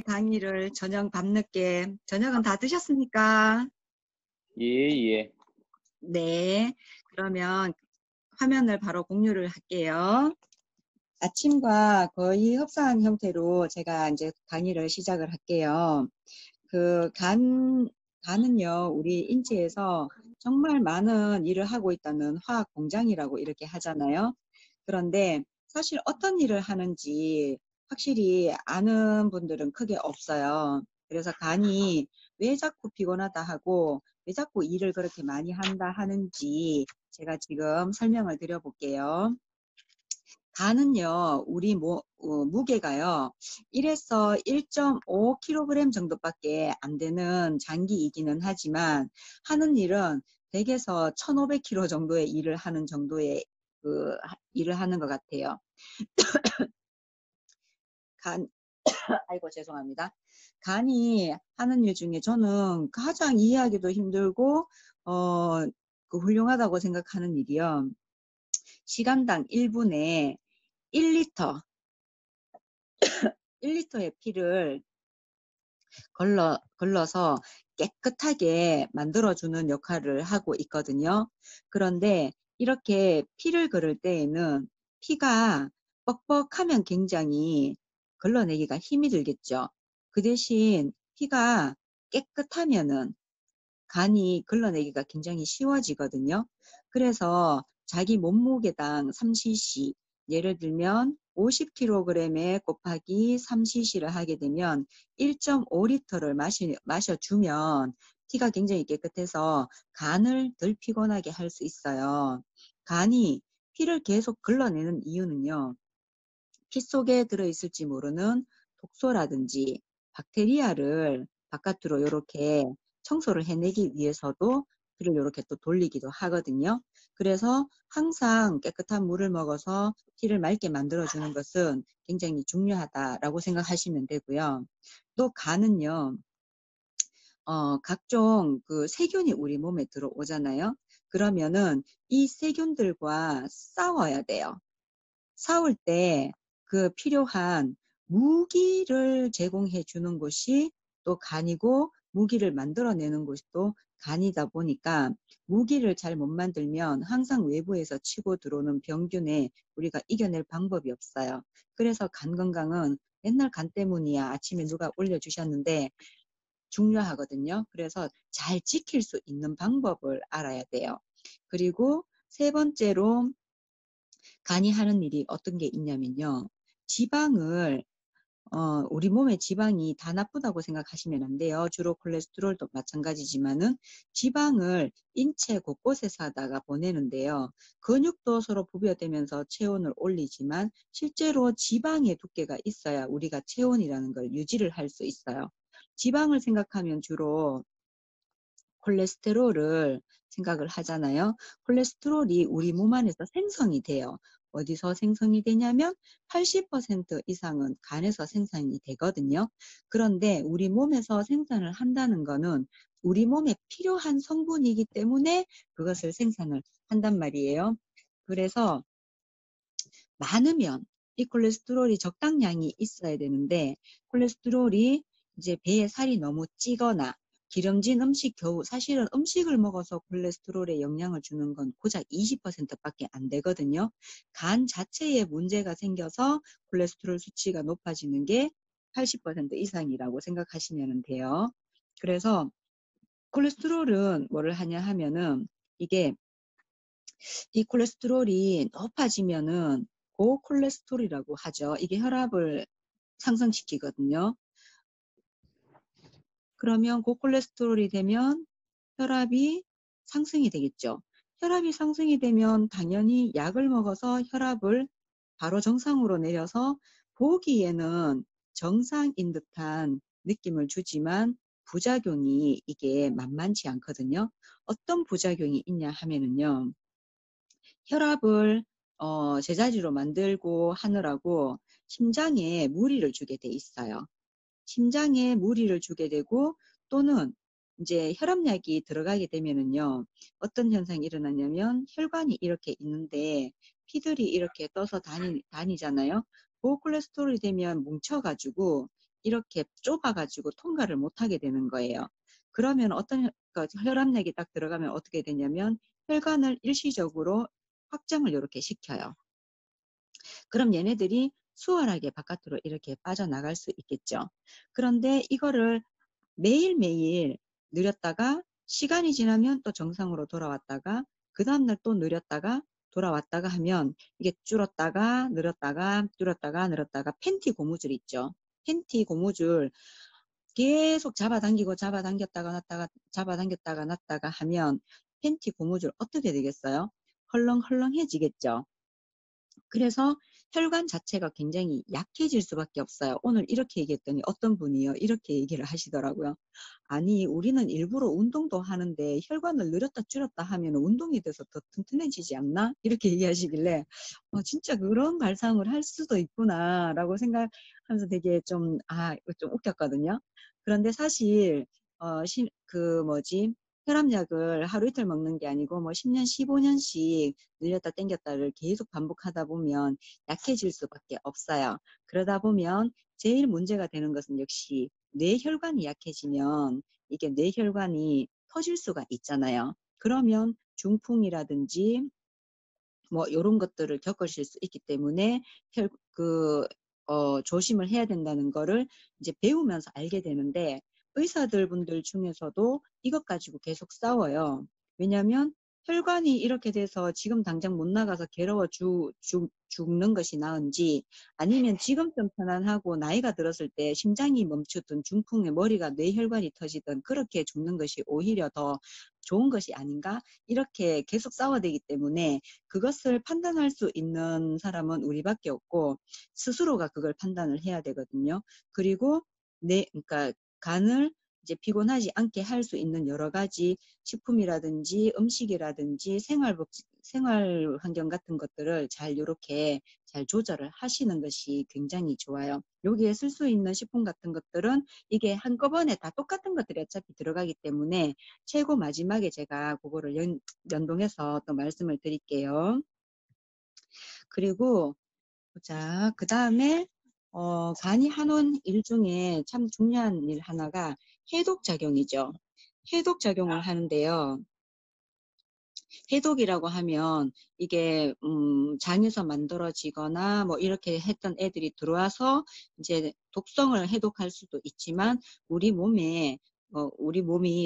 강의를 저녁 밤늦게 저녁은 다 드셨습니까? 예, 예. 네. 그러면 화면을 바로 공유를 할게요. 아침과 거의 흡사한 형태로 제가 이제 강의를 시작을 할게요. 간은요, 우리 인체에서 정말 많은 일을 하고 있다는 화학 공장이라고 이렇게 하잖아요. 그런데 사실 어떤 일을 하는지 확실히 아는 분들은 크게 없어요. 그래서 간이 왜 자꾸 피곤하다 하고 왜 자꾸 일을 그렇게 많이 한다 하는지 제가 지금 설명을 드려볼게요. 간은요, 우리 무게가요, 1에서 1.5kg 정도밖에 안 되는 장기이기는 하지만, 하는 일은 100에서 1500kg 정도의 일을 하는 정도의 일을 하는 것 같아요. 아이고, 죄송합니다. 간이 하는 일 중에 저는 가장 이해하기도 힘들고, 훌륭하다고 생각하는 일이요. 시간당 1분에 1리터, 1리터의 피를 걸러서 깨끗하게 만들어주는 역할을 하고 있거든요. 그런데 이렇게 피를 걸을 때에는 피가 뻑뻑하면 굉장히 걸러내기가 힘이 들겠죠. 그 대신 피가 깨끗하면은 간이 걸러내기가 굉장히 쉬워지거든요. 그래서 자기 몸무게당 3cc, 예를 들면 50kg에 곱하기 3cc를 하게 되면 1.5리터를 마셔주면 피가 굉장히 깨끗해서 간을 덜 피곤하게 할 수 있어요. 간이 피를 계속 걸러내는 이유는요, 피 속에 들어있을지 모르는 독소라든지 박테리아를 바깥으로 이렇게 청소를 해내기 위해서도 피를 이렇게 또 돌리기도 하거든요. 그래서 항상 깨끗한 물을 먹어서 피를 맑게 만들어주는 것은 굉장히 중요하다라고 생각하시면 되고요. 또 간은요, 각종 세균이 우리 몸에 들어오잖아요. 그러면은 이 세균들과 싸워야 돼요. 싸울 때 필요한 무기를 제공해 주는 곳이 또 간이고, 무기를 만들어내는 곳이 또 간이다 보니까 무기를 잘 못 만들면 항상 외부에서 치고 들어오는 병균에 우리가 이겨낼 방법이 없어요. 그래서 간 건강은 맨날 간 때문이야, 아침에 누가 올려주셨는데 중요하거든요. 그래서 잘 지킬 수 있는 방법을 알아야 돼요. 그리고 세 번째로 간이 하는 일이 어떤 게 있냐면요, 지방을 우리 몸의 지방이 다 나쁘다고 생각하시면 안 돼요. 주로 콜레스테롤도 마찬가지지만은 지방을 인체 곳곳에서 하다가 보내는데요. 근육도 서로 부벼대면서 체온을 올리지만 실제로 지방의 두께가 있어야 우리가 체온이라는 걸 유지를 할 수 있어요. 지방을 생각하면 주로 콜레스테롤을 생각을 하잖아요. 콜레스테롤이 우리 몸 안에서 생성이 돼요. 어디서 생성이 되냐면 80% 이상은 간에서 생산이 되거든요. 그런데 우리 몸에서 생산을 한다는 거는 우리 몸에 필요한 성분이기 때문에 그것을 생산을 한단 말이에요. 그래서 많으면 이 콜레스테롤이 적당량이 있어야 되는데, 콜레스테롤이 이제 배에 살이 너무 찌거나 기름진 음식 겨우, 사실은 음식을 먹어서 콜레스테롤에 영향을 주는 건 고작 20%밖에 안 되거든요. 간 자체에 문제가 생겨서 콜레스테롤 수치가 높아지는 게 80% 이상이라고 생각하시면 돼요. 그래서 콜레스테롤은 뭐를 하냐 하면은, 이 콜레스테롤이 높아지면은 고콜레스테롤이라고 하죠. 이게 혈압을 상승시키거든요. 그러면 고콜레스테롤이 되면 혈압이 상승이 되겠죠. 혈압이 상승이 되면 당연히 약을 먹어서 혈압을 바로 정상으로 내려서 보기에는 정상인 듯한 느낌을 주지만 부작용이 이게 만만치 않거든요. 어떤 부작용이 있냐 하면은요, 혈압을 제자리로 만들고 하느라고 심장에 무리를 주게 돼 있어요. 심장에 무리를 주게 되고, 또는 이제 혈압약이 들어가게 되면은요, 어떤 현상이 일어나냐면 혈관이 이렇게 있는데 피들이 이렇게 떠서 다니잖아요. 고콜레스테롤이 되면 뭉쳐가지고 이렇게 좁아가지고 통과를 못하게 되는 거예요. 그러면 어떤 혈압약이 딱 들어가면 어떻게 되냐면 혈관을 일시적으로 확장을 이렇게 시켜요. 그럼 얘네들이 수월하게 바깥으로 이렇게 빠져나갈 수 있겠죠. 그런데 이거를 매일매일 느렸다가 시간이 지나면 또 정상으로 돌아왔다가 그 다음날 또 느렸다가 돌아왔다가 하면 이게 줄었다가 늘었다가 줄었다가 늘었다가 팬티 고무줄 있죠. 팬티 고무줄 계속 잡아당기고 잡아당겼다가 놨다가 잡아당겼다가 놨다가 하면 팬티 고무줄 어떻게 되겠어요? 헐렁헐렁해지겠죠. 그래서 혈관 자체가 굉장히 약해질 수밖에 없어요. 오늘 이렇게 얘기했더니 어떤 분이요 이렇게 얘기를 하시더라고요. 아니 우리는 일부러 운동도 하는데 혈관을 늘렸다 줄였다 하면 운동이 돼서 더 튼튼해지지 않나? 이렇게 얘기하시길래 진짜 그런 발상을 할 수도 있구나 라고 생각하면서 되게 좀 웃겼거든요. 그런데 사실 혈압약을 하루 이틀 먹는 게 아니고 뭐 10년, 15년씩 늘렸다 땡겼다를 계속 반복하다 보면 약해질 수밖에 없어요. 그러다 보면 제일 문제가 되는 것은 역시 뇌혈관이 약해지면 이게 뇌혈관이 터질 수가 있잖아요. 그러면 중풍이라든지 뭐 이런 것들을 겪으실 수 있기 때문에 조심을 해야 된다는 거를 이제 배우면서 알게 되는데 의사들 분들 중에서도 이것 가지고 계속 싸워요. 왜냐하면 혈관이 이렇게 돼서 지금 당장 못 나가서 괴로워 죽는 것이 나은지 아니면 지금 좀 편안하고 나이가 들었을 때 심장이 멈추든 중풍에 머리가 뇌혈관이 터지든 그렇게 죽는 것이 오히려 더 좋은 것이 아닌가 이렇게 계속 싸워야 되기 때문에 그것을 판단할 수 있는 사람은 우리밖에 없고 스스로가 그걸 판단을 해야 되거든요. 그리고 그러니까 간을 이제 피곤하지 않게 할 수 있는 여러 가지 식품이라든지 음식이라든지 생활 환경 같은 것들을 이렇게 잘 조절을 하시는 것이 굉장히 좋아요. 여기에 쓸 수 있는 식품 같은 것들은 이게 한꺼번에 다 똑같은 것들이 어차피 들어가기 때문에 최고 마지막에 제가 그거를 연동해서 또 말씀을 드릴게요. 그리고 그 다음에 간이 하는 일 중에 참 중요한 일 하나가 해독작용이죠. 해독작용을 하는데요. 해독이라고 하면 이게 장에서 만들어지거나 뭐 이렇게 했던 애들이 들어와서 이제 독성을 해독할 수도 있지만 우리 몸이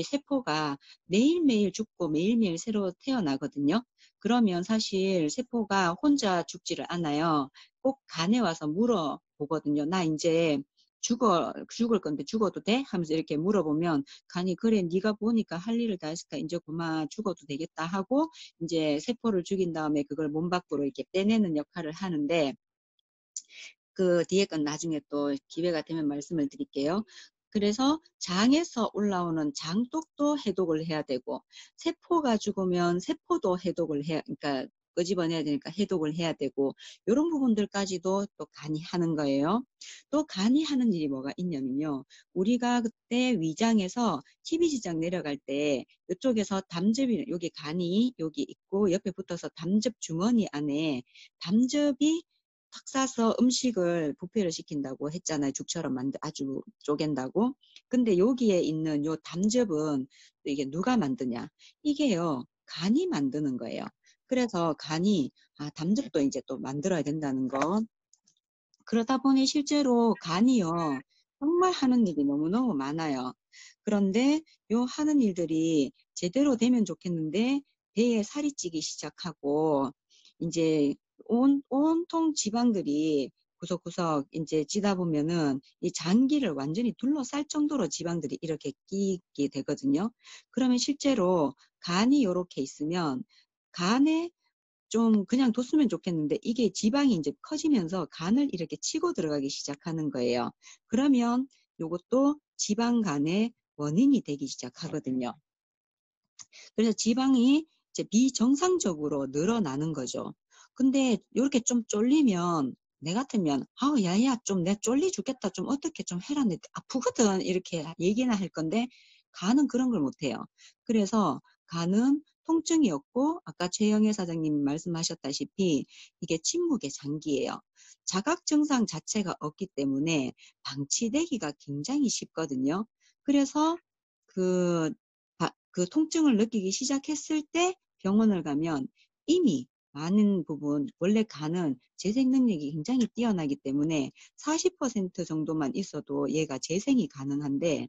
세포가 매일매일 죽고 매일매일 새로 태어나거든요. 그러면 사실 세포가 혼자 죽지를 않아요. 꼭 간에 와서 물어보거든요. 나 이제 죽을 건데 죽어도 돼? 하면서 이렇게 물어보면 간이 그래 네가 보니까 할 일을 다 했으니까 이제 그만 죽어도 되겠다 하고 이제 세포를 죽인 다음에 그걸 몸 밖으로 이렇게 빼내는 역할을 하는데 그 뒤에 건 나중에 또 기회가 되면 말씀을 드릴게요. 그래서 장에서 올라오는 장독도 해독을 해야 되고 세포가 죽으면 세포도 해독을 해야 그러니까 끄집어내야 되니까 해독을 해야 되고 이런 부분들까지도 또 간이 하는 거예요. 또 간이 하는 일이 뭐가 있냐면요. 우리가 그때 위장에서 TB지장 내려갈 때 이쪽에서 담즙이 여기 간이 여기 있고 옆에 붙어서 담즙 주머니 안에 담즙이 탁 싸서 음식을 부패를 시킨다고 했잖아요. 죽처럼 아주 쪼갠다고. 근데 여기에 있는 요 담즙은 이게 누가 만드냐? 이게요, 간이 만드는 거예요. 그래서 간이, 담즙도 이제 또 만들어야 된다는 거. 그러다 보니 실제로 간이요, 정말 하는 일이 너무너무 많아요. 그런데 요 하는 일들이 제대로 되면 좋겠는데, 배에 살이 찌기 시작하고, 이제 온통 지방들이 구석구석 이제 찌다 보면은 이 장기를 완전히 둘러쌀 정도로 지방들이 이렇게 끼게 되거든요. 그러면 실제로 간이 이렇게 있으면 간에 좀 그냥 뒀으면 좋겠는데 이게 지방이 이제 커지면서 간을 이렇게 치고 들어가기 시작하는 거예요. 그러면 이것도 지방간의 원인이 되기 시작하거든요. 그래서 지방이 이제 비정상적으로 늘어나는 거죠. 근데 이렇게 좀 쫄리면 내 같으면 야야 좀 내 쫄리 죽겠다 좀 어떻게 좀 해라 내 아프거든 이렇게 얘기나 할 건데 간은 그런 걸 못해요. 그래서 간은 통증이 없고 아까 최영애 사장님 말씀하셨다시피 이게 침묵의 장기예요. 자각 증상 자체가 없기 때문에 방치되기가 굉장히 쉽거든요. 그래서 그, 그 통증을 느끼기 시작했을 때 병원을 가면 이미 많은 부분, 원래 간은 재생 능력이 굉장히 뛰어나기 때문에 40% 정도만 있어도 얘가 재생이 가능한데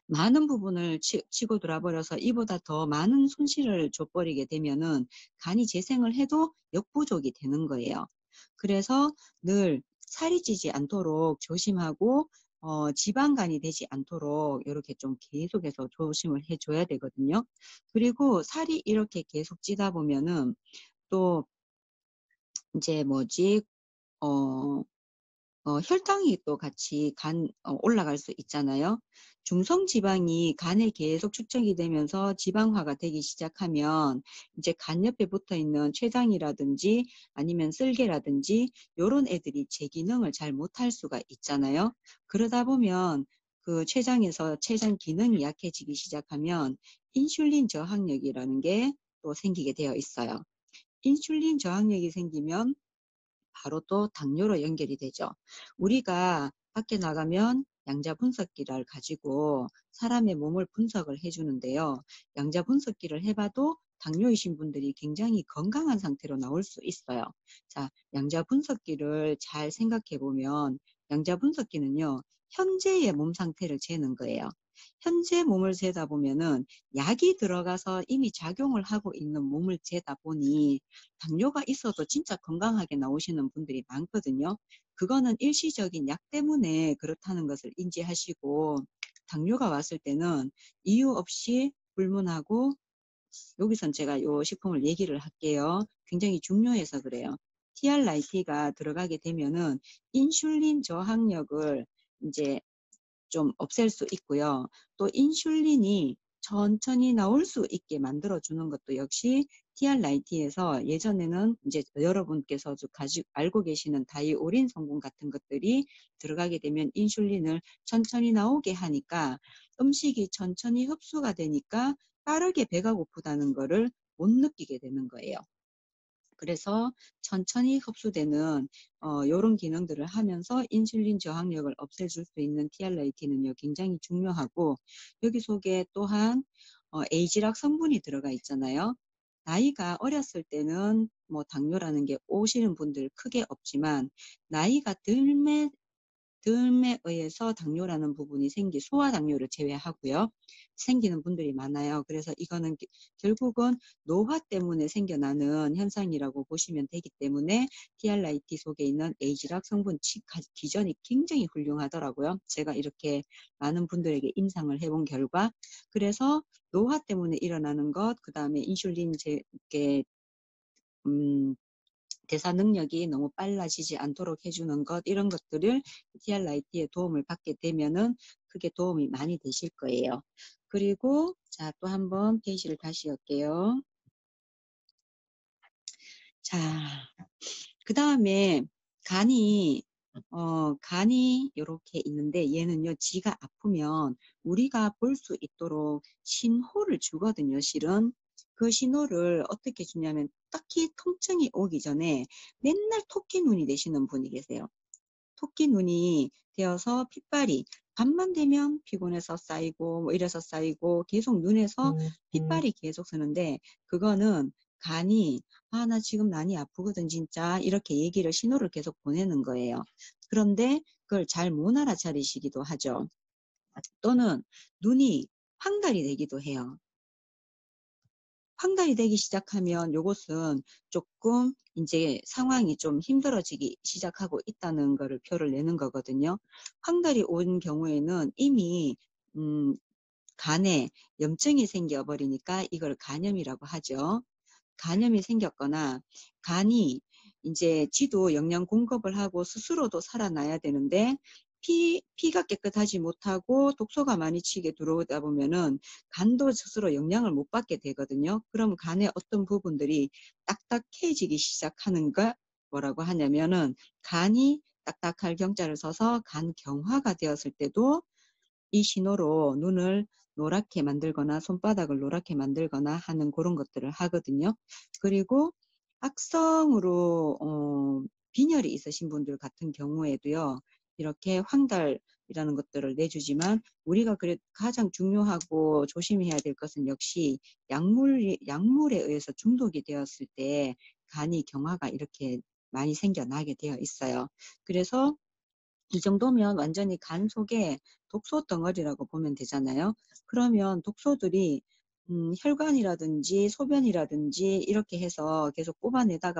많은 부분을 치고 돌아버려서 이보다 더 많은 손실을 줘버리게 되면은 간이 재생을 해도 역부족이 되는 거예요. 그래서 늘 살이 찌지 않도록 조심하고 지방간이 되지 않도록 이렇게 좀 계속해서 조심을 해줘야 되거든요. 그리고 살이 이렇게 계속 찌다 보면은 또 이제 뭐지 어 혈당이 또 같이 올라갈 수 있잖아요. 중성지방이 간에 계속 축적이 되면서 지방화가 되기 시작하면 이제 간 옆에 붙어 있는 췌장이라든지 아니면 쓸개라든지 요런 애들이 제 기능을 잘 못할 수가 있잖아요. 그러다 보면 그 췌장에서 췌장 기능이 약해지기 시작하면 인슐린 저항력이라는 게 또 생기게 되어 있어요. 인슐린 저항력이 생기면 바로 또 당뇨로 연결이 되죠. 우리가 밖에 나가면 양자 분석기를 가지고 사람의 몸을 분석을 해주는데요. 양자 분석기를 해봐도 당뇨이신 분들이 굉장히 건강한 상태로 나올 수 있어요. 자, 양자 분석기를 잘 생각해 보면 양자 분석기는요, 현재의 몸 상태를 재는 거예요. 현재 몸을 재다 보면은 약이 들어가서 이미 작용을 하고 있는 몸을 재다 보니 당뇨가 있어도 진짜 건강하게 나오시는 분들이 많거든요. 그거는 일시적인 약 때문에 그렇다는 것을 인지하시고 당뇨가 왔을 때는 이유 없이 불문하고 여기선 제가 요 식품을 얘기를 할게요. 굉장히 중요해서 그래요. TRIT가 들어가게 되면은 인슐린 저항력을 이제 좀 없앨 수 있고요. 또 인슐린이 천천히 나올 수 있게 만들어주는 것도 역시 TRIT에서 예전에는 이제 여러분께서 알고 계시는 다이오린 성분 같은 것들이 들어가게 되면 인슐린을 천천히 나오게 하니까 음식이 천천히 흡수가 되니까 빠르게 배가 고프다는 거를 못 느끼게 되는 거예요. 그래서 천천히 흡수되는 이런 기능들을 하면서 인슐린 저항력을 없애줄 수 있는 TRIT는요 굉장히 중요하고 여기 속에 또한 에이지락 성분이 들어가 있잖아요. 나이가 어렸을 때는 뭐 당뇨라는 게 오시는 분들 크게 없지만 나이가 듬에 의해서 당뇨라는 부분이 소아당뇨를 제외하고요. 생기는 분들이 많아요. 그래서 이거는 결국은 노화 때문에 생겨나는 현상이라고 보시면 되기 때문에 TRIT 속에 있는 에이지락 성분 기전이 굉장히 훌륭하더라고요. 제가 이렇게 많은 분들에게 임상을 해본 결과 그래서 노화 때문에 일어나는 것, 그 다음에 인슐린 대사 능력이 너무 빨라지지 않도록 해주는 것 이런 것들을 TRIT의 도움을 받게 되면은 크게 도움이 많이 되실 거예요. 그리고 자, 또 한번 페이지를 다시 열게요. 자, 그 다음에 간이 이렇게 있는데 얘는요 지가 아프면 우리가 볼 수 있도록 신호를 주거든요. 실은 그 신호를 어떻게 주냐면 딱히 통증이 오기 전에 맨날 토끼 눈이 되시는 분이 계세요. 토끼 눈이 되어서 핏발이 밤만 되면 피곤해서 쌓이고 뭐 이래서 쌓이고 계속 눈에서 핏발이 계속 쓰는데 그거는 간이 나 지금 많이 아프거든 진짜 이렇게 얘기를 신호를 계속 보내는 거예요. 그런데 그걸 잘 못 알아차리시기도 하죠. 또는 눈이 황달이 되기도 해요. 황달이 되기 시작하면 요것은 조금 이제 상황이 좀 힘들어지기 시작하고 있다는 거를 표를 내는 거거든요. 황달이 온 경우에는 이미 간에 염증이 생겨버리니까 이걸 간염이라고 하죠. 간염이 생겼거나 간이 이제 지도 영양 공급을 하고 스스로도 살아나야 되는데 피가 깨끗하지 못하고 독소가 많이 치게 들어오다 보면은 간도 스스로 영양을 못 받게 되거든요. 그럼 간의 어떤 부분들이 딱딱해지기 시작하는 거 뭐라고 하냐면은 간이 딱딱할 경자를 써서 간경화가 되었을 때도 이 신호로 눈을 노랗게 만들거나 손바닥을 노랗게 만들거나 하는 그런 것들을 하거든요. 그리고 악성으로 빈혈이 있으신 분들 같은 경우에도요. 이렇게 황달이라는 것들을 내주지만 우리가 가장 중요하고 조심해야 될 것은 역시 약물에 의해서 중독이 되었을 때 간이 경화가 이렇게 많이 생겨나게 되어 있어요. 그래서 이 정도면 완전히 간 속에 독소 덩어리라고 보면 되잖아요. 그러면 독소들이 혈관이라든지 소변이라든지 이렇게 해서 계속 뽑아내다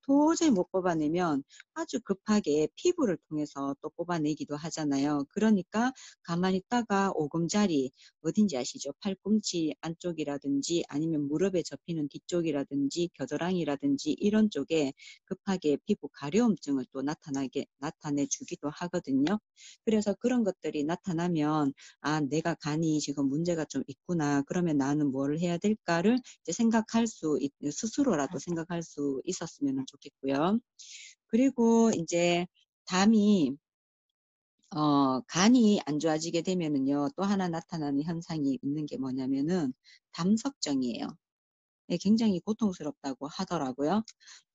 도저히 못 뽑아내면 아주 급하게 피부를 통해서 또 뽑아내기도 하잖아요. 그러니까 가만히 있다가 오금자리 어딘지 아시죠? 팔꿈치 안쪽이라든지 아니면 무릎에 접히는 뒤쪽이라든지 겨드랑이라든지 이런 쪽에 급하게 피부 가려움증을 또 나타내 주기도 하거든요. 그래서 그런 것들이 나타나면 아, 내가 간이 지금 문제가 좀 있구나. 그러면 나는 뭘 해야 될까를 이제 스스로라도 생각할 수 있었으면 좋겠고요. 그리고 이제 간이 안 좋아지게 되면은요, 또 하나 나타나는 현상이 있는 게 뭐냐면은 담석정이에요. 굉장히 고통스럽다고 하더라고요.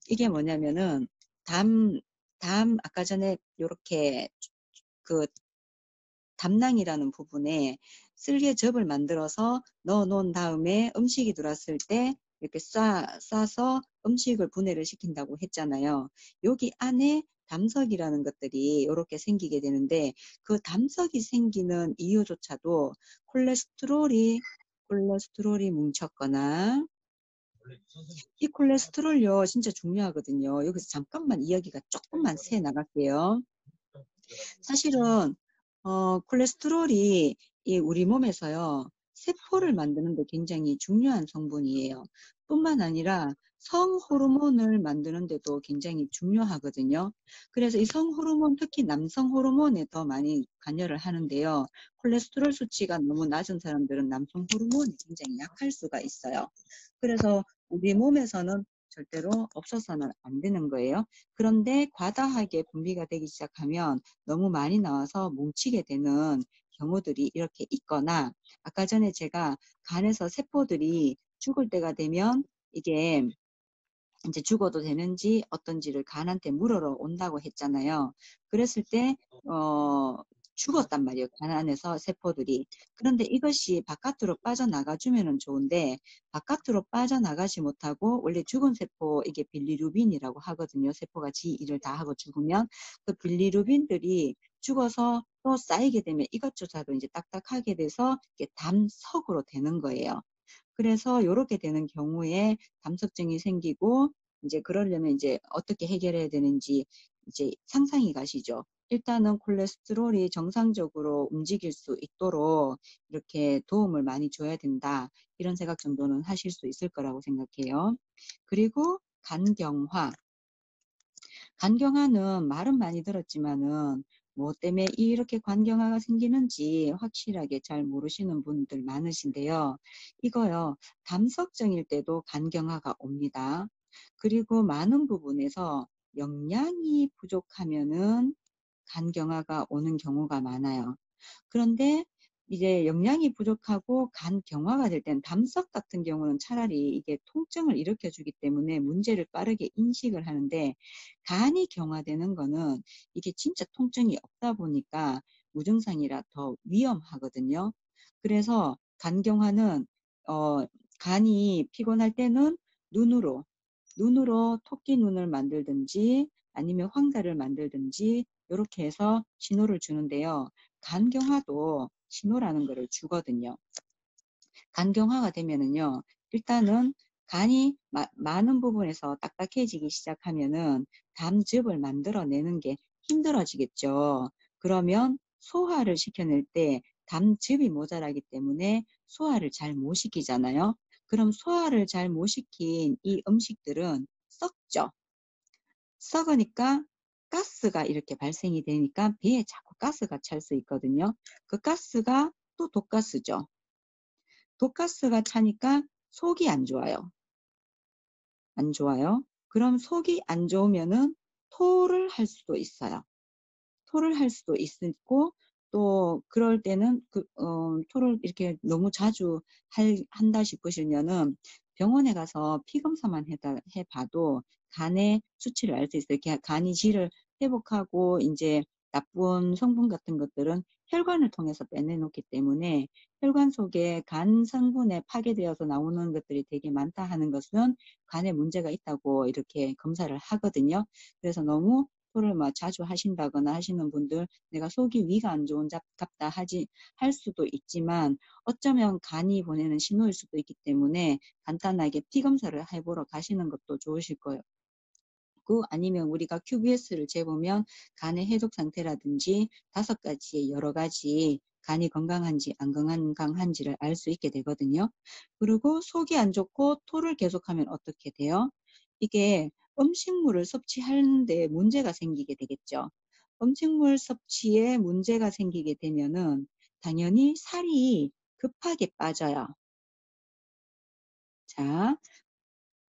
이게 뭐냐면은 아까 전에 요렇게 그 담낭이라는 부분에 쓸개 접을 만들어서 넣어 놓은 다음에 음식이 들어왔을 때 이렇게 싸서 음식을 분해를 시킨다고 했잖아요. 여기 안에 담석이라는 것들이 이렇게 생기게 되는데 그 담석이 생기는 이유조차도 콜레스테롤이 뭉쳤거나 이 콜레스테롤요 진짜 중요하거든요. 여기서 잠깐만 이야기가 조금만 새 나갈게요. 사실은 콜레스테롤이 우리 몸에서요 세포를 만드는 데 굉장히 중요한 성분이에요. 뿐만 아니라 성호르몬을 만드는 데도 굉장히 중요하거든요. 그래서 이 성호르몬, 특히 남성 호르몬에 더 많이 관여를 하는데요. 콜레스테롤 수치가 너무 낮은 사람들은 남성 호르몬이 굉장히 약할 수가 있어요. 그래서 우리 몸에서는 절대로 없어서는 안 되는 거예요. 그런데 과다하게 분비가 되기 시작하면 너무 많이 나와서 뭉치게 되는 경우들이 이렇게 있거나 아까 전에 제가 간에서 세포들이 죽을 때가 되면 이게 이제 죽어도 되는지 어떤지를 간한테 물으러 온다고 했잖아요. 그랬을 때 죽었단 말이에요. 간 안에서 세포들이. 그런데 이것이 바깥으로 빠져나가 주면은 좋은데 바깥으로 빠져나가지 못하고 원래 죽은 세포 이게 빌리루빈이라고 하거든요. 세포가 지 일을 다 하고 죽으면 그 빌리루빈들이 죽어서 또 쌓이게 되면 이것조차도 이제 딱딱하게 돼서 이게 담석으로 되는 거예요. 그래서 이렇게 되는 경우에 담석증이 생기고 이제 그러려면 이제 어떻게 해결해야 되는지 이제 상상이 가시죠. 일단은 콜레스테롤이 정상적으로 움직일 수 있도록 이렇게 도움을 많이 줘야 된다. 이런 생각 정도는 하실 수 있을 거라고 생각해요. 그리고 간경화. 간경화는 말은 많이 들었지만은 뭐 때문에 이렇게 간경화가 생기는지 확실하게 잘 모르시는 분들 많으신데요. 이거요, 담석증일 때도 간경화가 옵니다. 그리고 많은 부분에서 영양이 부족하면은 간경화가 오는 경우가 많아요. 그런데 이제 영양이 부족하고 간 경화가 될 때는 담석 같은 경우는 차라리 이게 통증을 일으켜주기 때문에 문제를 빠르게 인식을 하는데 간이 경화되는 거는 이게 진짜 통증이 없다 보니까 무증상이라 더 위험하거든요. 그래서 간 경화는 간이 피곤할 때는 눈으로 토끼 눈을 만들든지 아니면 황달을 만들든지 이렇게 해서 신호를 주는데요. 간경화도 신호라는 것을 주거든요. 간경화가 되면은요, 일단은 간이 많은 부분에서 딱딱해지기 시작하면은 담즙을 만들어내는 게 힘들어지겠죠. 그러면 소화를 시켜낼 때 담즙이 모자라기 때문에 소화를 잘 못 시키잖아요. 그럼 소화를 잘 못 시킨 이 음식들은 썩죠. 썩으니까 가스가 이렇게 발생이 되니까 배에 자꾸 가스가 찰 수 있거든요. 그 가스가 또 독가스죠. 독가스가 차니까 속이 안 좋아요. 안 좋아요. 그럼 속이 안 좋으면은 토를 할 수도 있어요. 토를 할 수도 있고 또 그럴 때는 토를 이렇게 너무 자주 한다 싶으시면은 병원에 가서 피 검사만 해 봐도 간의 수치를 알 수 있어요. 간이 질을 회복하고 인제 나쁜 성분 같은 것들은 혈관을 통해서 빼내놓기 때문에 혈관 속에 간 성분에 파괴되어서 나오는 것들이 되게 많다 하는 것은 간에 문제가 있다고 이렇게 검사를 하거든요. 그래서 너무 토를 막 자주 하신다거나 하시는 분들 내가 속이 위가 안 좋은 갑다 할 수도 있지만 어쩌면 간이 보내는 신호일 수도 있기 때문에 간단하게 피 검사를 해보러 가시는 것도 좋으실 거예요. 아니면 우리가 QBS를 재보면 간의 해독 상태라든지 5가지의 여러 가지 간이 건강한지 안 건강한지를 알 수 있게 되거든요. 그리고 속이 안 좋고 토를 계속하면 어떻게 돼요? 이게 음식물을 섭취하는데 문제가 생기게 되겠죠. 음식물 섭취에 문제가 생기게 되면은 당연히 살이 급하게 빠져요. 자,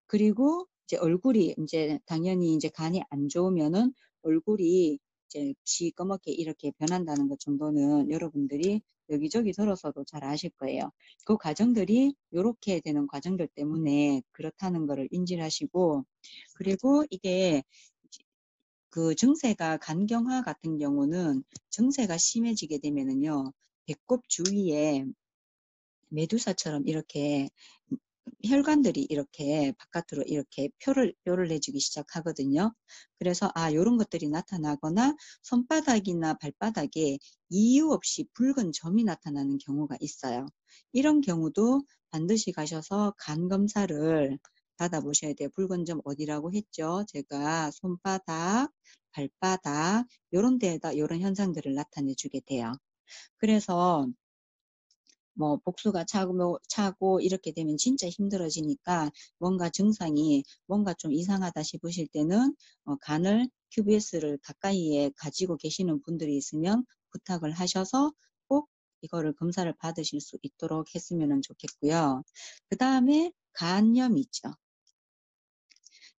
그리고 이제 얼굴이 이제 당연히 이제 간이 안 좋으면은 얼굴이 이제 시꺼멓게 이렇게 변한다는 것 정도는 여러분들이 여기저기 들어서도 잘 아실 거예요. 그 과정들이 요렇게 되는 과정들 때문에 그렇다는 거를 인지를 하시고, 그리고 이게 그 증세가 간경화 같은 경우는 증세가 심해지게 되면은요, 배꼽 주위에 메두사처럼 이렇게 혈관들이 이렇게 바깥으로 이렇게 뼈를 내주기 시작하거든요. 그래서 요런 것들이 나타나거나 손바닥이나 발바닥에 이유 없이 붉은 점이 나타나는 경우가 있어요. 이런 경우도 반드시 가셔서 간 검사를 받아보셔야 돼요. 붉은 점 어디라고 했죠? 제가 손바닥, 발바닥 요런 데에다 요런 현상들을 나타내 주게 돼요. 그래서 뭐 복수가 차고 이렇게 되면 진짜 힘들어지니까 뭔가 증상이 뭔가 좀 이상하다 싶으실 때는 간을 QBS를 가까이에 가지고 계시는 분들이 있으면 부탁을 하셔서 꼭 이거를 검사를 받으실 수 있도록 했으면 좋겠고요. 그 다음에 간염이 있죠.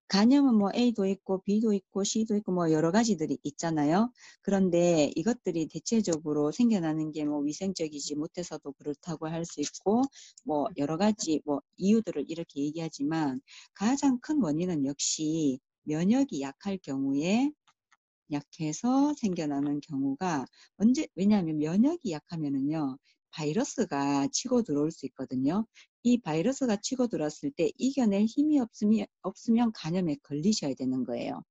간염은 뭐 A도 있고 B도 있고 C도 있고 뭐 여러 가지들이 있잖아요. 그런데 이것들이 대체적으로 생겨나는 게 뭐 위생적이지 못해서도 그렇다고 할 수 있고 뭐 여러 가지 뭐 이유들을 이렇게 얘기하지만 가장 큰 원인은 역시 면역이 약할 경우에 약해서 생겨나는 경우가 왜냐하면 면역이 약하면은요, 바이러스가 치고 들어올 수 있거든요. 이 바이러스가 치고 들어왔을 때 이겨낼 힘이 없으면 간염에 걸리셔야 되는 거예요.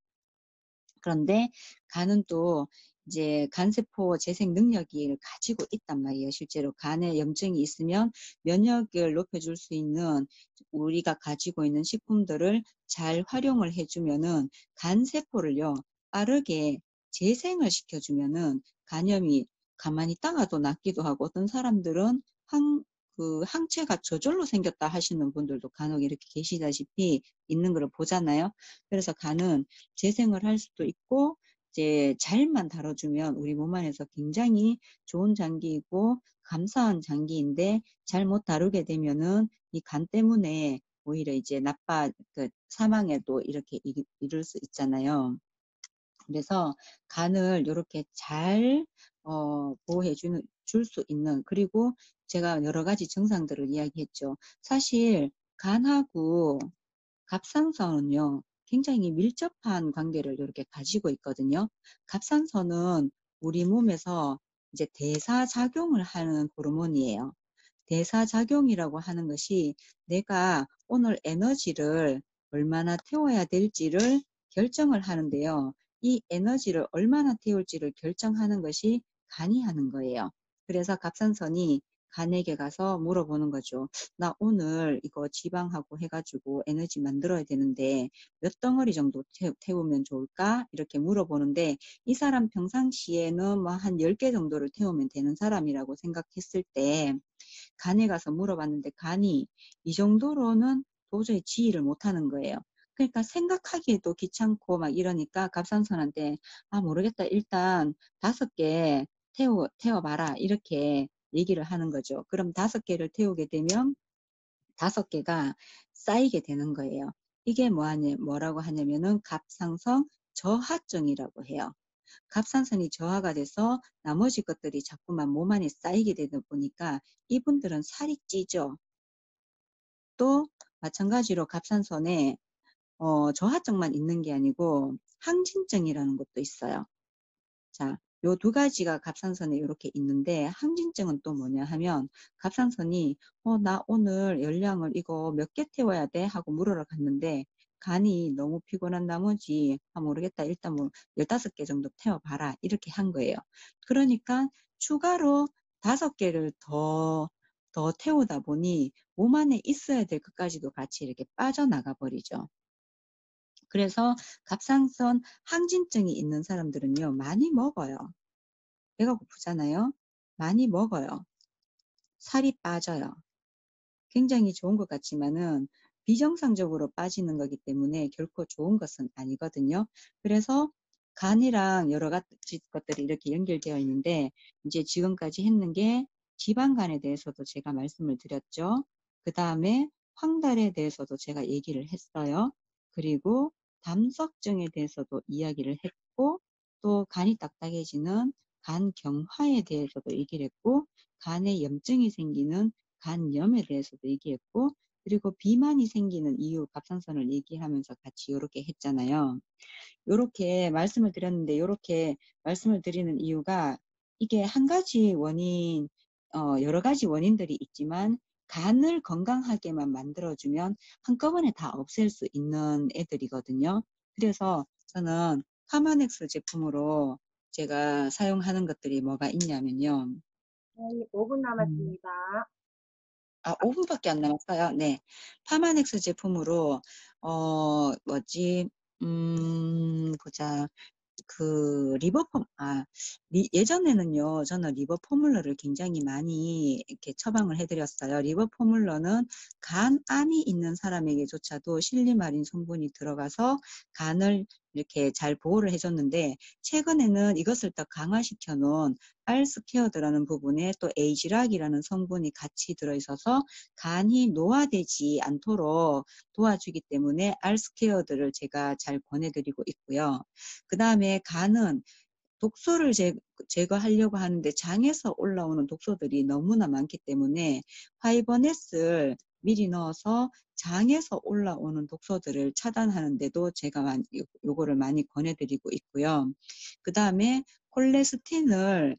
그런데 간은 또 이제 간세포 재생 능력이 가지고 있단 말이에요. 실제로 간에 염증이 있으면 면역을 높여줄 수 있는 우리가 가지고 있는 식품들을 잘 활용을 해주면은 간세포를요, 빠르게 재생을 시켜주면은 간염이 가만히 있다가도 낫기도 하고 어떤 사람들은 항체가 저절로 생겼다 하시는 분들도 간혹 이렇게 계시다시피 있는 걸 보잖아요. 그래서 간은 재생을 할 수도 있고 이제 잘만 다뤄주면 우리 몸 안에서 굉장히 좋은 장기이고 감사한 장기인데 잘못 다루게 되면은 이 간 때문에 오히려 이제 사망에도 이렇게 이를 수 있잖아요. 그래서 간을 이렇게 잘 보호해 줄 수 있는, 그리고 제가 여러 가지 증상들을 이야기했죠. 사실 간하고 갑상선은요, 굉장히 밀접한 관계를 이렇게 가지고 있거든요. 갑상선은 우리 몸에서 이제 대사작용을 하는 호르몬이에요. 대사작용이라고 하는 것이 내가 오늘 에너지를 얼마나 태워야 될지를 결정을 하는데요. 이 에너지를 얼마나 태울지를 결정하는 것이 간이 하는 거예요. 그래서 갑상선이 간에게 가서 물어보는 거죠. 나 오늘 이거 지방하고 해가지고 에너지 만들어야 되는데 몇 덩어리 정도 태우면 좋을까? 이렇게 물어보는데 이 사람 평상시에는 뭐 한 10개 정도를 태우면 되는 사람이라고 생각했을 때 간에 가서 물어봤는데 간이 이 정도로는 도저히 지휘를 못하는 거예요. 그러니까 생각하기에도 귀찮고 막 이러니까 갑상선한테 모르겠다. 일단 5개 태워봐라. 이렇게 얘기를 하는 거죠. 그럼 5개를 태우게 되면 5개가 쌓이게 되는 거예요. 이게 뭐라고 하냐면은 갑상선 저하증이라고 해요. 갑상선이 저하가 돼서 나머지 것들이 자꾸만 몸 안에 쌓이게 되다 보니까 이분들은 살이 찌죠. 또 마찬가지로 갑상선에 저하증만 있는 게 아니고 항진증이라는 것도 있어요. 자, 요 두 가지가 갑상선에 이렇게 있는데 항진증은 또 뭐냐 하면 갑상선이 나 오늘 열량을 이거 몇 개 태워야 돼? 하고 물으러 갔는데 간이 너무 피곤한 나머지 모르겠다. 일단 뭐 15개 정도 태워봐라. 이렇게 한 거예요. 그러니까 추가로 5개를 더 태우다 보니 몸 안에 있어야 될 것까지도 같이 이렇게 빠져나가 버리죠. 그래서 갑상선 항진증이 있는 사람들은요, 많이 먹어요. 배가 고프잖아요. 많이 먹어요. 살이 빠져요. 굉장히 좋은 것 같지만은 비정상적으로 빠지는 거기 때문에 결코 좋은 것은 아니거든요. 그래서 간이랑 여러 가지 것들이 이렇게 연결되어 있는데 이제 지금까지 했는 게 지방간에 대해서도 제가 말씀을 드렸죠. 그 다음에 황달에 대해서도 제가 얘기를 했어요. 그리고 담석증에 대해서도 이야기를 했고 또 간이 딱딱해지는 간경화에 대해서도 얘기를 했고 간에 염증이 생기는 간염에 대해서도 얘기했고 그리고 비만이 생기는 이유 갑상선을 얘기하면서 같이 이렇게 했잖아요. 이렇게 말씀을 드렸는데 이렇게 말씀을 드리는 이유가 이게 한 가지 원인 여러 가지 원인들이 있지만 간을 건강하게만 만들어주면 한꺼번에 다 없앨 수 있는 애들이거든요. 그래서 저는 파마넥스 제품으로 제가 사용하는 것들이 뭐가 있냐면요. 5분 남았습니다. 5분밖에 안 남았어요. 네. 파마넥스 제품으로, 뭐지, 보자. 예전에는요, 저는 리버 포뮬러를 굉장히 많이 이렇게 처방을 해드렸어요. 리버 포뮬러는 간암이 있는 사람에게조차도 실리마린 성분이 들어가서 간을 이렇게 잘 보호를 해줬는데, 최근에는 이것을 더 강화시켜 놓은 알스케어드라는 부분에 또 에이지락이라는 성분이 같이 들어있어서 간이 노화되지 않도록 도와주기 때문에 알스케어드를 제가 잘 권해드리고 있고요. 그 다음에 간은 독소를 제거하려고 하는데 장에서 올라오는 독소들이 너무나 많기 때문에 파이버넷을 미리 넣어서 장에서 올라오는 독소들을 차단하는데도 제가 요거를 많이 권해드리고 있고요. 그 다음에 콜레스틴을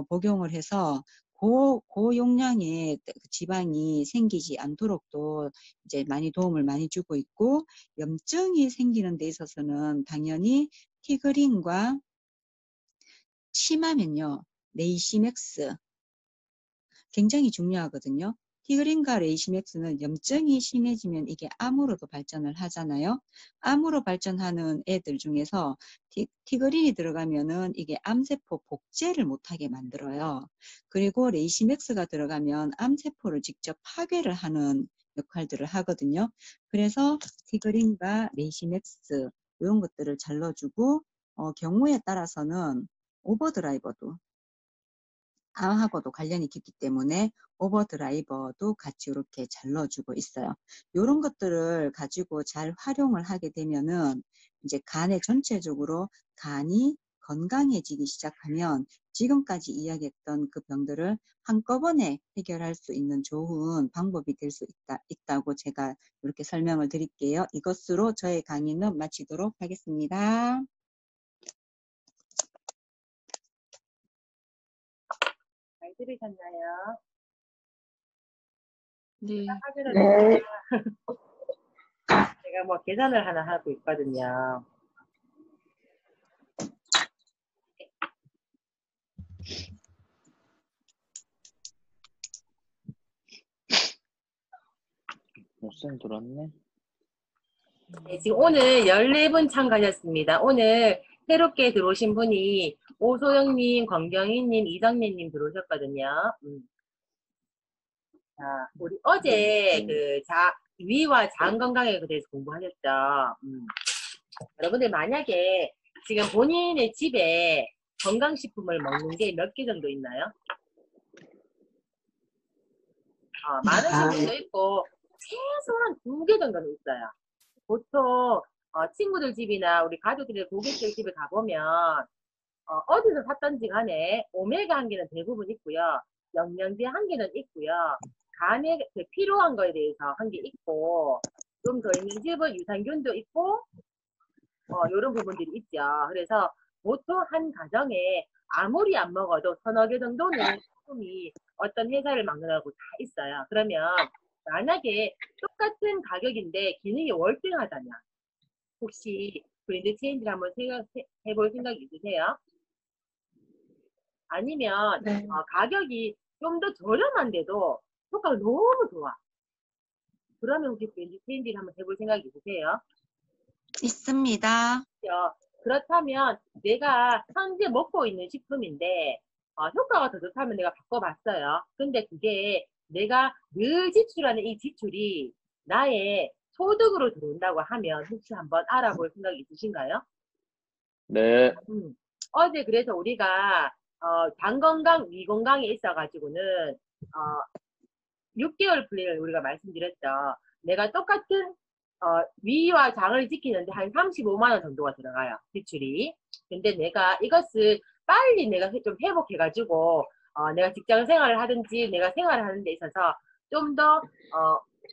복용을 해서 고용량의 지방이 생기지 않도록도 이제 많이 도움을 많이 주고 있고 염증이 생기는 데 있어서는 당연히 티그린과 심하면요 레이시맥스 굉장히 중요하거든요. 티그린과 레이시맥스는 염증이 심해지면 이게 암으로도 발전을 하잖아요. 암으로 발전하는 애들 중에서 티그린이 들어가면은 이게 암세포 복제를 못하게 만들어요. 그리고 레이시맥스가 들어가면 암세포를 직접 파괴를 하는 역할들을 하거든요. 그래서 티그린과 레이시맥스 이런 것들을 잘 넣어주고 경우에 따라서는 오버드라이버도 암하고도 관련이 깊기 때문에 오버드라이버도 같이 이렇게 잘 넣어주고 있어요. 이런 것들을 가지고 잘 활용을 하게 되면은 이제 간에 전체적으로 간이 건강해지기 시작하면 지금까지 이야기했던 그 병들을 한꺼번에 해결할 수 있는 좋은 방법이 될 수 있다고 제가 이렇게 설명을 드릴게요. 이것으로 저의 강의는 마치도록 하겠습니다. 잘 들으셨나요? 네. 네. 제가 뭐 계산을 하나 하고 있거든요. 못생 들었네. 네, 지금 오늘 14분 참가하셨습니다. 오늘 새롭게 들어오신 분이 오소영님, 권경희님, 이정민님 들어오셨거든요. 자, 우리 어제 위와 장 건강에 대해서 공부하셨죠. 여러분들 만약에 지금 본인의 집에 건강식품을 먹는 게 몇 개 정도 있나요? 많으신 분도 있고 최소한 2개 정도는 있어요. 보통 친구들 집이나 우리 가족들의 고객들 집에 가보면 어디서 샀던지 간에 오메가 한 개는 대부분 있고요. 영양제 한 개는 있고요. 간에 필요한 거에 대해서 한 개 있고, 좀 더 있는 집은 유산균도 있고, 이런 부분들이 있죠. 그래서 보통 한 가정에 아무리 안 먹어도 서너 개 정도는 식품이 어떤 회사를 막느라고 다 있어요. 그러면 만약에 똑같은 가격인데 기능이 월등하다면 혹시 브랜드 체인지를 한번 해볼 생각이 있으세요? 아니면 네. 가격이 좀 더 저렴한데도 효과가 너무 좋아. 그러면 혹시 브랜드 체인지를 한번 해볼 생각이 있으세요? 있습니다. 그렇죠. 그렇다면 내가 현재 먹고 있는 식품인데 효과가 더 좋다면 내가 바꿔봤어요. 근데 그게 내가 늘 지출하는 이 지출이 나의 소득으로 들어온다고 하면 혹시 한번 알아볼 생각이 있으신가요? 네. 어제 그래서 우리가 장 건강, 위 건강에 있어가지고는 6개월 플랜을 우리가 말씀드렸죠. 내가 똑같은 위와 장을 지키는데 한 35만 원 정도가 들어가요. 지출이. 근데 내가 이것을 빨리 내가 좀 회복해가지고 내가 직장 생활을 하든지 내가 생활을 하는 데 있어서 좀 더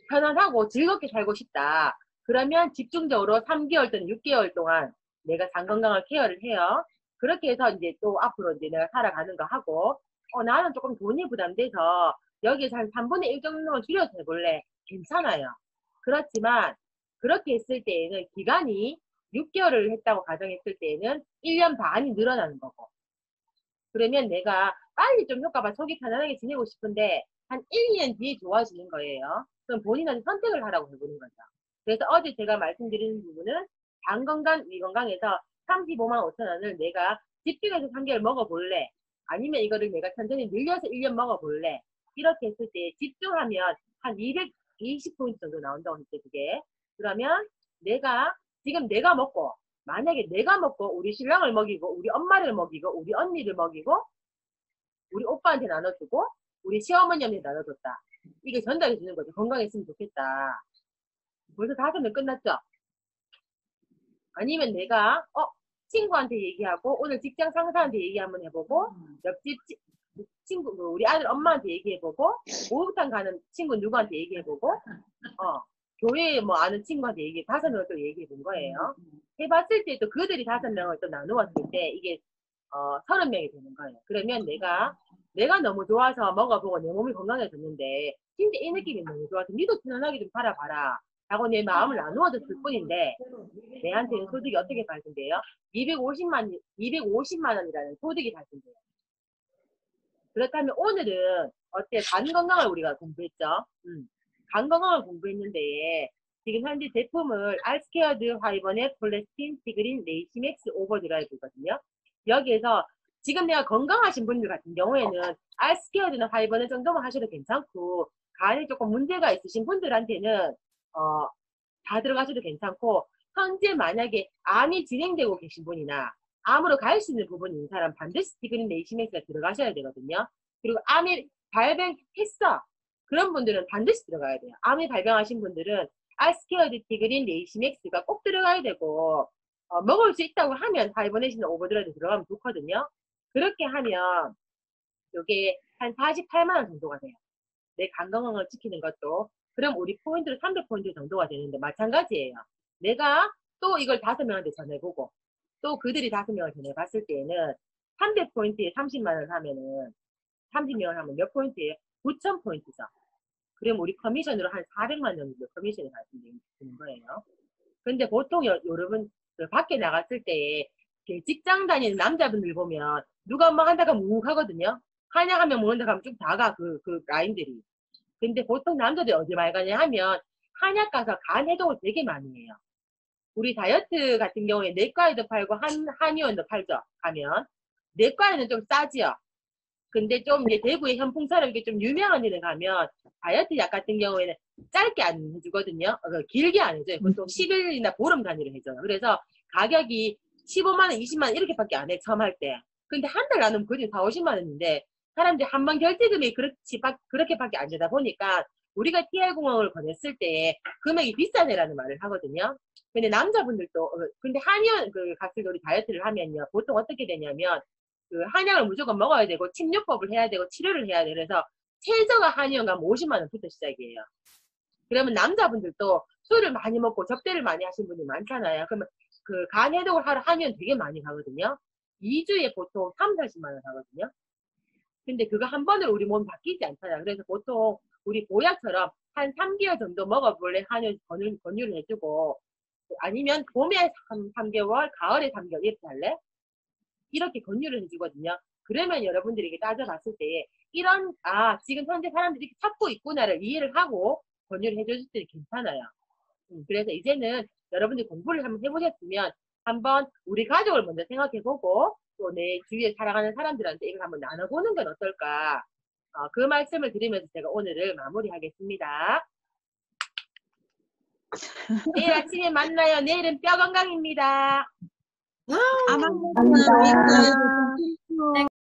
편안하고 즐겁게 살고 싶다. 그러면 집중적으로 3개월 또는 6개월 동안 내가 장 건강을 케어를 해요. 그렇게 해서 이제 또 앞으로 이제 내가 살아가는 거 하고 나는 조금 돈이 부담돼서 여기에서 한 3분의 1 정도만 줄여서 해볼래. 괜찮아요. 그렇지만 그렇게 했을 때에는 기간이 6개월을 했다고 가정했을 때에는 1년 반이 늘어나는 거고. 그러면 내가 빨리 좀 효과 봐 속이 편안하게 지내고 싶은데 한 1, 2년 뒤에 좋아지는 거예요. 그럼 본인한테 선택을 하라고 해보는 거죠. 그래서 어제 제가 말씀드리는 부분은 장 건강, 위 건강에서 35만 5천 원을 내가 집중해서 3개월 먹어볼래? 아니면 이거를 내가 천천히 늘려서 1년 먹어볼래? 이렇게 했을 때 집중하면 한 220포인트 정도 나온다고 했죠, 그게. 그러면 지금 내가 먹고, 만약에 내가 먹고 우리 신랑을 먹이고, 우리 엄마를 먹이고, 우리 언니를 먹이고, 우리 오빠한테 나눠주고, 우리 시어머니한테 나눠줬다. 이게 전달해 주는 거죠. 건강했으면 좋겠다. 벌써 5명 끝났죠? 아니면 내가 친구한테 얘기하고 오늘 직장 상사한테 얘기 한번 해보고 옆집 친구 우리 아들 엄마한테 얘기해보고 목욕탕 가는 친구 누구한테 얘기해보고 교회에 뭐 아는 친구한테 5명을 또 얘기해본 거예요. 해봤을 때 또 그들이 5명을 또 나누었을 때 이게 30명이 되는 거예요. 그러면 내가 너무 좋아서 먹어보고 내 몸이 건강해졌는데 진짜 이 느낌이 너무 좋아서 니도 편안하게 좀 살아봐라 라고 내 마음을 나누어줬을 뿐인데 내한테는 소득이 어떻게 발생돼요? 250만 원이라는 소득이 발생돼요. 그렇다면 오늘은 어때? 간 건강을 우리가 공부했죠? 간 건강을 공부했는데 지금 현재 제품을 알스케어드 화이번의 콜레스틴, 티그린, 레이시맥스 오버드라이브거든요. 여기에서 지금 내가 건강하신 분들 같은 경우에는 알스케어드나 화이번의 정도만 하셔도 괜찮고 간에 조금 문제가 있으신 분들한테는 다 들어가셔도 괜찮고 현재 만약에 암이 진행되고 계신 분이나 암으로 갈 수 있는 부분이 있는 사람 반드시 티그린 레이시맥스가 들어가셔야 되거든요. 그리고 암이 발병했어. 그런 분들은 반드시 들어가야 돼요. 암이 발병하신 분들은 알스케어드 티그린 레이시맥스가 꼭 들어가야 되고 먹을 수 있다고 하면 하이버넷이나 오버드라이브 들어가면 좋거든요. 그렇게 하면 이게 한 48만 원 정도가 돼요. 내 간 건강을 지키는 것도. 그럼 우리 포인트로 300포인트 정도가 되는데 마찬가지예요. 내가 또 이걸 5명한테 전해보고 또 그들이 5명을 전해봤을 때에는 300포인트에 30만 원 하면은 30명을 하면 몇 포인트예요? 9,000포인트죠. 그럼 우리 커미션으로 한 400만 원 정도 커미션이 발생되는 거예요. 근데 보통 여러분 밖에 나갔을 때 직장 다니는 남자분들 보면 누가 뭐 한다고 묵묵하거든요. 한약하면 먹는다 하면 쭉 다가 그 라인들이. 근데 보통 남자들이 어디 말 가냐 하면 한약 가서 간 해독을 되게 많이 해요. 우리 다이어트 같은 경우에 내과에도 팔고 한의원도 팔죠. 가면 내과에는 좀 싸지요. 근데 좀 이제 대구의 현풍처럼 이렇게 좀 유명한 데를 가면 다이어트 약 같은 경우에는 짧게 안 해주거든요. 길게 안 해줘요. 보통 10일이나 보름 단위로 해줘요. 그래서 가격이 15만 원, 20만 원 이렇게밖에 안 해. 처음 할 때. 근데 한 달 나누면 그중에 4, 50만 원인데 사람들이 한 번 결제금이 그렇게밖에 안 되다 보니까 우리가 TR공항을 보냈을 때 금액이 비싸네라는 말을 하거든요. 근데 남자분들도 근데 한의원 갔을 때 우리 다이어트를 하면요 보통 어떻게 되냐면 그 한약을 무조건 먹어야 되고 침요법을 해야 되고 치료를 해야 돼. 그래서 최저가 한의원 가면 50만 원부터 시작이에요. 그러면 남자분들도 술을 많이 먹고 접대를 많이 하신 분이 많잖아요. 그러면 그 간 해독을 하러 한의원 되게 많이 가거든요. 2주에 보통 3, 40만 원 하거든요. 근데 그거 한 번으로 우리 몸이 바뀌지 않잖아요. 그래서 보통 우리 보약처럼 한 3개월 정도 먹어볼래 한의원 권유를 해주고 아니면 봄에 한 3개월, 가을에 3개월 이렇게 할래? 이렇게 권유를 해주거든요. 그러면 여러분들이 이게 따져봤을 때 이런 지금 현재 사람들이 이렇게 찾고 있구나를 이해를 하고 권유를 해줬을 때 괜찮아요. 그래서 이제는 여러분들이 공부를 한번 해보셨으면 한번 우리 가족을 먼저 생각해보고 또 내 주위에 살아가는 사람들한테 이걸 한번 나눠보는 건 어떨까? 그 말씀을 드리면서 제가 오늘을 마무리하겠습니다. 내일 아침에 만나요. 내일은 뼈 건강입니다. 아마